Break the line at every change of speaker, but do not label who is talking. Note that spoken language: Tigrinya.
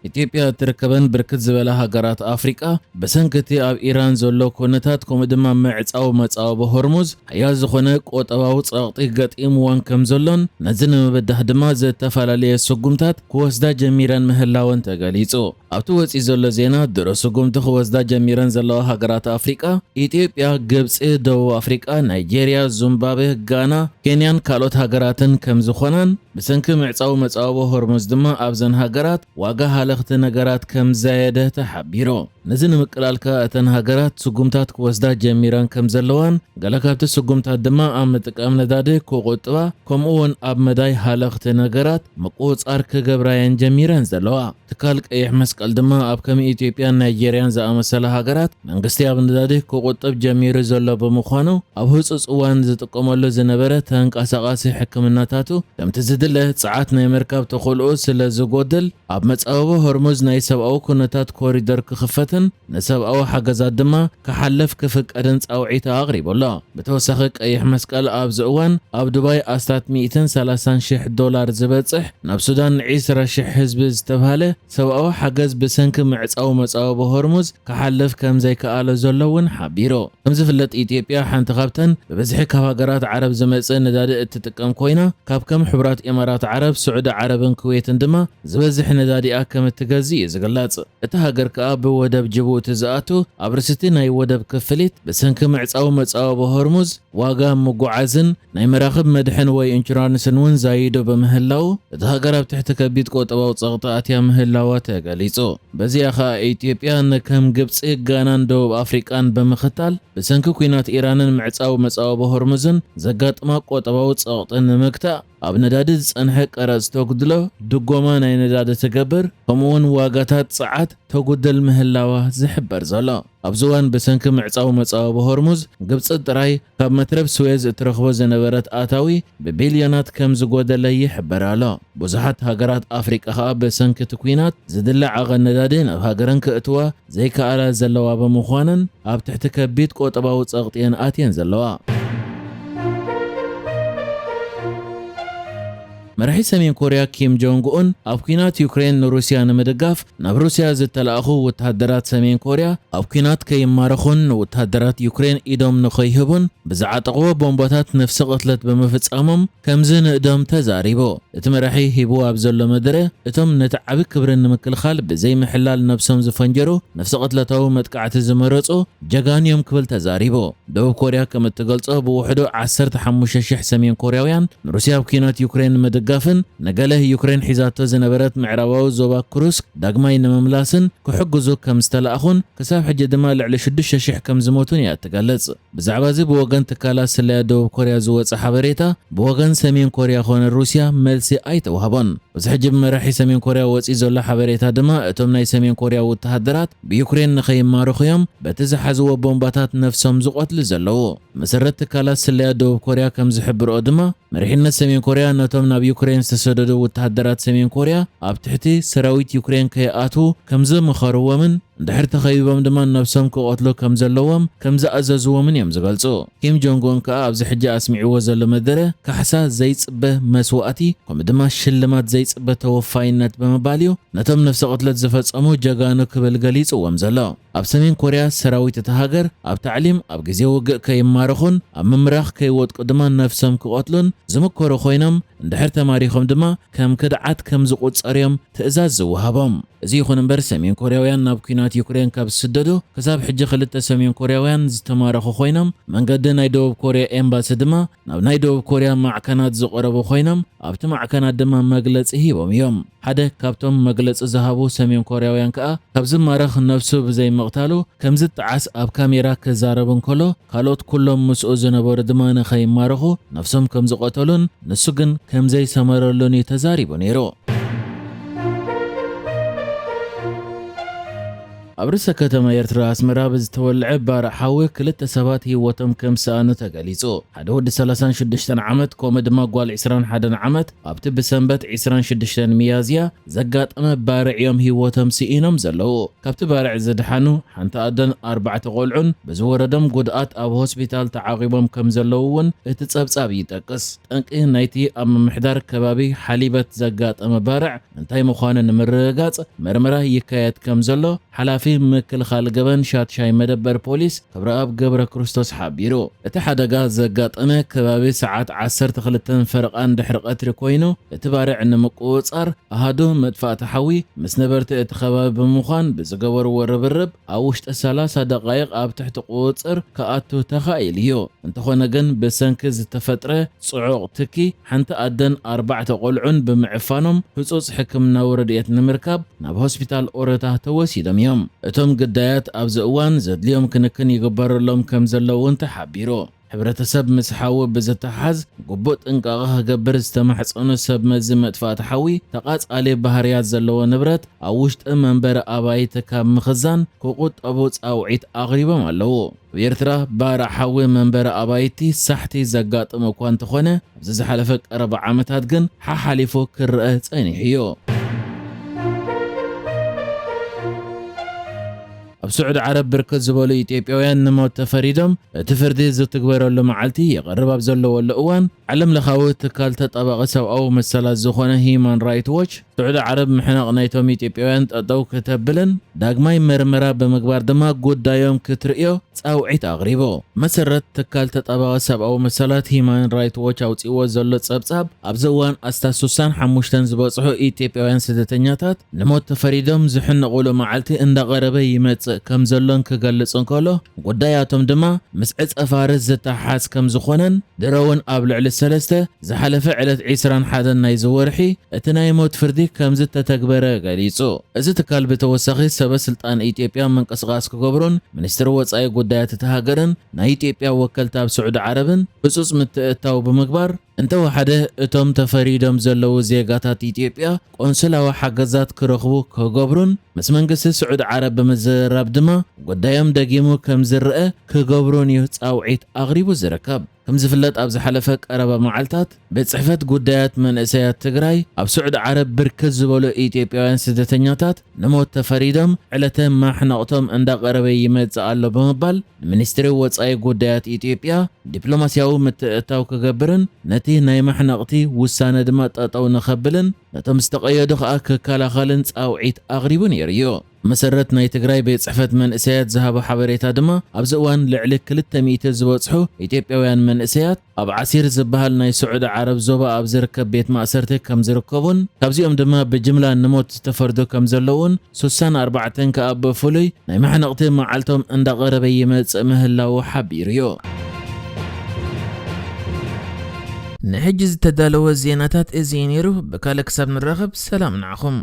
ኢትዮጵያ ትርከበን ብርክት ዝበላ ሃገራት ኣፍሪቃ በሰንከቲ ኣብ ኢራን ዘሎ ኩነታት ከምኡ ድማ ምዕፃው መፃው በሆርሙዝ ሓያል ዝኾነ ቆጠባዊ ፀቕጢ ገጢምዋን ከም ዘሎን ነዚ ንምብዳህ ድማ ዝተፈላለየ ስጉምታት ክወስዳ ጀሚረን ምህላወን ተገሊጹ። ኣብቲ ወፂእ ዘሎ ዜና ድሮ ስጉምቲ ክወስዳ ጀሚረን ዘለዋ ሃገራት ኣፍሪቃ ኢትዮጵያ፣ ግብፂ፣ ደቡብ ኣፍሪቃ፣ ናይጄርያ፣ ዚምባብዌ፣ ጋና፣ ኬንያን ካልኦት ሃገራትን ከም ዝኾናን ብሰንኪ ምዕፃው መፃው በሆርሙዝ ድማ ኣብዘን ሃገራት ዋጋ ሃለኽቲ ነገራት ከም ዘየደ ተሓቢሩ። ነዚ ንምቅላልካ እተን ሃገራት ስጉምታት ክወስዳ ጀሚረን ከም ዘለዋን ገለ ካብቲ ስጉምታት ድማ ኣብ ምጥቃም ነዳዲ ክቁጥባ ከምኡ ውን ኣብ መዳይ ሃለኽቲ ነገራት ምቁፅፃር ክገብራየን ጀሚረን ዘለዋ። ትካል ቀይሕ መስቀል ድማ ኣብ ከም ኢትዮጵያን ናይጄርያን ዝኣመሰለ ሃገራት መንግስቲ ኣብ ነዳዲ ክቁጥብ ጀሚሩ ዘሎ ብምዃኑ ኣብ ህፁፅ እዋን ዝጥቀመሉ ዝነበረ ተንቀሳቓሲ ሕክምናታቱ ከምቲ ዝድለ ፀዓት ናይ ምርካብ ተኽእልኡ ስለ ዝጎድል ኣብ መፃወቢ ሆርሙዝ ናይ ሰብኣዊ ኩነታት ኮሪደር ክኽፈትን ንሰብኣዊ ሓገዛት ድማ ክሓልፍ ክፍቀድን ፃውዒት ኣቕሪቡሎ። ብተወሳኺ ቀይሕ መስቀል ኣብዚ እዋን ኣብ ዱባይ ኣስታት $130,000 ዝበፅሕ ናብ ሱዳን 20,000 ህዝቢ ዝተባሃለ ሰብኣዊ ሓገዝ ብሰንኪ ምዕፃው መፃው በሆርሙዝ ክሓልፍ ከም ዘይከኣለ ዘሎ እውን ሓቢሩ። ከም ዝፍለጥ ኢትዮጵያ ሓንቲ ካብተን ብበዝሒ ካብ ሃገራት ዓረብ ዝመፅእ ነዳዲ እትጥቀም ኮይና ካብ ከም ሕቡራት ኢማራት ዓረብ፣ ስዑዲ ዓረብን ኩዌትን ድማ ዝበዝሕ ነዳዲኣ ከም እትገዝእ እዩ ዝግለጽ። እቲ ሃገር ከዓ ብወደብ ጅቡቲ ዝኣቱ ኣብ ርስቲ ናይ ወደብ ክፍሊት ብሰንኪ ምዕፃው መፃው በሆርሙዝ ዋጋ ምጉዓዝን ናይ መራኽብ መድሕን ወይ ኢንሹራንስን እውን ዛይዶ በምህላው እቲ ሃገር ኣብ ትሕቲ ከቢድ ቆጠባዊ ፀቕጢ ኣትያ ምህላዋ ተገሊጹ። በዚኣ ከዓ ኢትዮጵያ ንከም ግብፂ፣ ጋናን ደቡብ ኣፍሪቃን ብምኽታል ብሰንኪ ኩናት ኢራንን ምዕፃው መፃው በሆርሙዝን ዘጋጥማ ቆጠባዊ ፀቕጢ ንምግታእ ኣብ ነዳዲ ዝፀንሐ ቀረፅ ተጉድሎ ድጎማ ናይ ነዳዲ ትገብር ከምኡውን ዋጋታት ፀዓት ተጉድል ምህላዋ ዝሕበር ዘሎ። ኣብዚ እዋን ብሰንኪ ምዕፃው መፃው በሆርሙዝ ግብፂ ጥራይ ካብ መትረብ ስዌዝ እትረኽቦ ዝነበረት ኣታዊ ብቢልዮናት ከም ዝጎደለ ይሕበር ኣሎ። ብዙሓት ሃገራት ኣፍሪቃ ከዓ ብሰንኪ እቲ ኩናት ዝድላዕ ዓቐን ነዳዲ ናብ ሃገረን ክእትዋ ዘይከኣላ ዘለዋ ብምዃነን ኣብ ትሕቲ ከቢድ ቆጠባዊ ፀቕጢየን ኣትየን ዘለዋ። መራሒ ሰሜን ኮርያ ኪም ጆንግ ኡን ኣብ ኩናት ዩክሬን ንሩስያ ንምድጋፍ ናብ ሩስያ ዝተላኣኹ ወተሃደራት ሰሜን ኮርያ ኣብ ኩናት ከይማረኹን ወተሃደራት ዩክሬን ኢዶም ንኸይህቡን ብዝዓጠቕዎ ቦምባታት ነፍሲ ቅትለት ብምፍፃሞም ከምዚ ንእዶም ተዛሪቡ። እቲ መራሒ ሂቡ ኣብ ዘሎ መደረ እቶም ነቲ ዓቢ ክብሪ ንምክልኻል ብዘይ ምሕላል ነፍሶም ዝፈንጀሩ ነፍሲ ቅትለታዊ መጥቃዕቲ ዝመረፁ ጀጋንዮም ክብል ተዛሪቡ። ደቡብ ኮርያ ከም እትገልጾ ብውሕዱ 15,000 ሰሜን ኮርያውያን ንሩስያ ኣብ ኩናት ዩክሬን ንምድጋፍን ነገለ ዩክሬን ሒዛቶ ዝነበረት ምዕራባዊ ዞባ ኩሩስክ ዳግማይ ንምምላስን ክሕግዙ ከም ዝተለኣኹን ክሳብ ሕጂ ድማ ልዕሊ 6,000 ከም ዝሞቱን እያ ትገልጽ። ብዛዕባ እዚ ብወገን ትካላት ስለያ ደቡብ ኮርያ ዝወፀ ሓበሬታ ብወገን ሰሜን ኮርያ ኾነ ሩስያ መልሲ ኣይተዋህቦን። እዚ ሕጂ መራሒ ሰሜን ኮርያ ወፂእ ዘሎ ሓበሬታ ድማ እቶም ናይ ሰሜን ኮርያ ወተሃደራት ብዩክሬን ንኸይማረኹ እዮም በቲ ዝሓዝዎ ቦምባታት ነፍሶም ዝቆትሉ ዘለዉ። መሰረት ትካላት ስለያ ደቡብ ኮርያ ከም ዝሕብርኦ ድማ መሪሕነት ሰሜን ኮርያ ነቶም ናብ ዩክሬን ዝተሰደዱ ወተሃደራት ሰሜን ኮርያ ኣብ ትሕቲ ሰራዊት ዩክሬን ከይኣትዉ ከም ዘመኸርዎምን እንድሕር ተኸቢቦም ድማ ነፍሶም ክቆትሉ ከም ዘለዎም ከም ዝኣዘዝዎምን እዮም ዝገልጹ። ኪም ጆንግ ኡን ከዓ ኣብዚ ሕጂ ኣስሚዕዎ ዘሎ መደረ ካሕሳ ዘይፅበ መስዋእቲ ከምኡ ድማ ሽልማት ዘይፅበ ተወፋይነት ብምባል እዩ ነቶም ነፍሲ ቅትለት ዝፈጸሙ ጀጋኑ ክብል ገሊፅዎም ዘሎ። ኣብ ሰሜን ኮርያ ሰራዊት እቲ ሃገር ኣብ ታዕሊም ኣብ ግዜ ውግእ ከይማረኹን ኣብ ምምራኽ ከይወጥቁ ድማ ነፍሶም ክቆትሉን ዝምከሩ ኮይኖም እንድሕር ተማሪኾም ድማ ከም ክድዓት ከም ዝቁፀር እዮም ትእዛዝ ዝወሃቦም። እዚ ይኹን እምበር ሰሜን ኮርያውያን ናብ ኩናት ዩክሬን ካብ ዝስደዱ ክሳብ ሕጂ 2 ሰሜን ኮርያውያን ዝተማረኹ ኮይኖም መንገዲ ናይ ደቡብ ኮርያ ኤምባሲ ድማ ናብ ናይ ደቡብ ኮርያ ማዕከናት ዝቐረቡ ኮይኖም ኣብቲ ማዕከናት ድማ መግለፂ ሂቦም እዮም። ሓደ ካብቶም መግለፂ ዝሃቡ ሰሜን ኮርያውያን ከዓ ካብ ዝማረኽ ነፍሱ ብዘይ ምቕታሉ ከም ዝጠዓስ ኣብ ካሜራ ክዛረብ እንከሎ ካልኦት ኩሎም ምስኡ ዝነበሩ ድማ ንኸይማረኹ ነፍሶም ከም ዝቆተሉን ንሱ ግን ከም ዘይሰመረሉን እዩ ተዛሪቡ ነይሩ። أبرز كتما يرترا أسمرا بزتولع بارع حاوي كلت سبات هيوتم كم سانو تقاليزو هذا ود 36 عمت كومد ما قوال 21 عمت أبت بسنبت 26 ميازيا زقات أما بارع يوم هيوتم سئينم زلو كابت بارع زدحانو حنت أدن 4 قلعن بزوردم قدقات أب هوسبيتال تعاقبهم كم زلوون اتتصابصاب يتقس طنقي نايتي أم محدار كبابي حليبت زقات أما بارع انتاي مخانن نمرغاص مرمرا يكايت كم زلو حلافي مكلخال جبن شات شاي مدبر بوليس كبراب جبر كريستوس حبيرو اتحدقا زقات أما كبابي ساعات 12 فرقان دحرقت ركوينو اتبارع نمقوصار أهادو مدفات حوي مسنبرت اتخباب بمخان بزقور وربرب أوشت 30 دقائق أب تحت قوصر كأتو تخايليو انتخونا جن بسنكز تفترة صعوق تكي حنت أدن 4 قلعن بمعفانهم حصوص حكمنا ورديت نمركب ناب هوسبيتال أورتا توسيدم يوم اتم قدايات أبز اوان زد اليوم كنكن يقبر لهم كم زلو تحبيرو حبرتسب مسحاوي بزتحز قبوت انقاغه قبر استمحصونو سب مزمت فاتحوي تقاص علي بحريات زلو نبرت اوشت منبر ابايت كاب مخزان كوقوت ابوص اوعيت اغريبم አለው بيرترا بارع حوي منبر ابايتي سحتي زقاطم እኳ እንተኾነ ዝዝሓለፈ ቀረባ ዓመታት ግን ሓሓሊፎ ክርአ ጸኒሕዮ بسعود عرب بركز زبالو إثيوبيان نموت تفريدهم تفردي زتكبروا لمعالتي يقرب بزلو والأوان علم لخاوت تكالت طبقة سو أو مسألة زخونة هيمان رايت واتش سعود عرب محنق نايتهم إثيوبيان تقدو كتبلن داقماي مرمرا بمقبار دما قود دايوم كترئيو تساوعيت أغريبو مسرت تكالت طبقة سو أو مسألة هيمان رايت واتش أو تيوو زلو تصابصاب أبزوان أستاسوسان حموشتن زباصحو إثيوبيان سدتنياتات نموت تفريدهم زحن قولو معالتي اند غربي يمت كم زلون كغلصن كله قداياتهم دما مسعص افارز زتحاس كم زخونن درون ابلع للسلسته زحلف علت 21 ناي زورحي اتناي موت فردي كم زتتكبره غليصو از تكال بتوسخي سب سلطان اثيوبيا منقسقاس كغبرون منستر وصاي قدايات تهاجرن ناي اثيوبيا وكلتا بسعود عربن بصص متأتاو بمقبار انت وحده اتم تفريدم زلو زيغاتات اثيوبيا قنصلا وحجزات كرخبو كغبرون مس منقس سعود عرب بمزراب دما قدايم دقيمو كم زرقه كغبرون يصاوعيت اغريبو زركب كم زفلت ابز حلفك قربا معلتات بصحفت قدايات من اسيات تግራይ اب سعود عرب بركز زبلو اثيوبيان سدتنياتات نموت تفريدم علته ما حنقتم اندا قربي يمصالو بمبال منستري وصاي قدايات اثيوبيا دبلوماسياو متأتاو كغبرن نتي ناي محنقتي وسانه دما ططاو نخبلن نتم استقيدو ككالاخلن صاوعيت اغريبون يريو مسرت ناي تግራይ بصحفت من اسيات ذهبوا حبريتا دما ابزوان لعلك 200 زبصحو اثيوبيان من اسيات اب عسير زبهال ناي سعود عرب زوبا اب زركب بيت مأسرته كم زركبون كابزيوم دما بجمله نموت تفردو كم زلون 34 كاب فولي ناي محنقتي معلتهم عند غربي يمص مهلاو حبيريو نحجز تدالو الزيناتات ازينيرو بكالك سب نرغب سلام نعخم